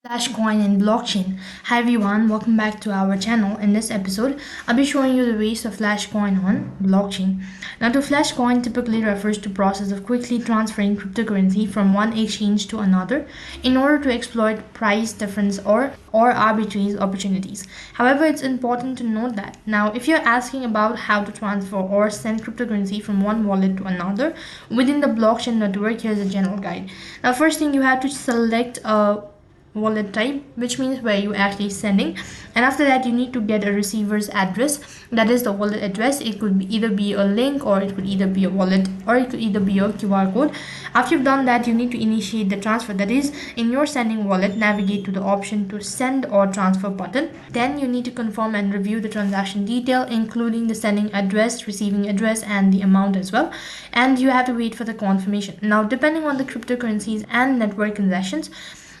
Flashcoin and blockchain. Hi everyone, welcome back to our channel. In this episode, I'll be showing you the ways of Flashcoin on blockchain. Now, to Flashcoin typically refers to process of quickly transferring cryptocurrency from one exchange to another in order to exploit price difference or arbitrage opportunities. However, it's important to note that now if you're asking about how to transfer or send cryptocurrency from one wallet to another within the blockchain network, here's a general guide. Now, first thing you have to select a wallet type, which means where you actually sending, and after that you need to get a receiver's address, that is the wallet address. It could either be a link, or it could either be a wallet, or it could either be a QR code. After you've done that, you need to initiate the transfer, that is in your sending wallet, navigate to the option to send or transfer button. Then you need to confirm and review the transaction detail, including the sending address, receiving address, and the amount as well, and you have to wait for the confirmation. Now, depending on the cryptocurrencies and network transactions,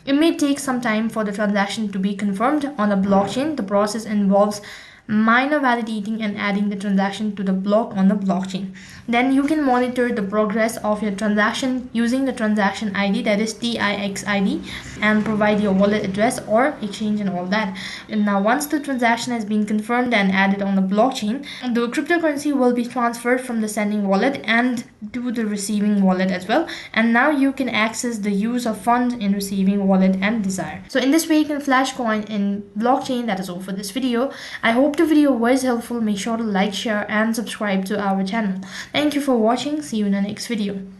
it may take some time for the transaction to be confirmed. On a blockchain, the process involves minor validating and adding the transaction to the block on the blockchain. Then you can monitor the progress of your transaction using the transaction ID, that is TIX ID, and provide your wallet address or exchange and all that. And now once the transaction has been confirmed and added on the blockchain, the cryptocurrency will be transferred from the sending wallet and to the receiving wallet as well. And now you can access the use of funds in receiving wallet and desire. So in this way you can Flashcoin in blockchain. That is all for this video. I hope the video was helpful. Make sure to like, share and subscribe to our channel. Thank you for watching. See you in the next video.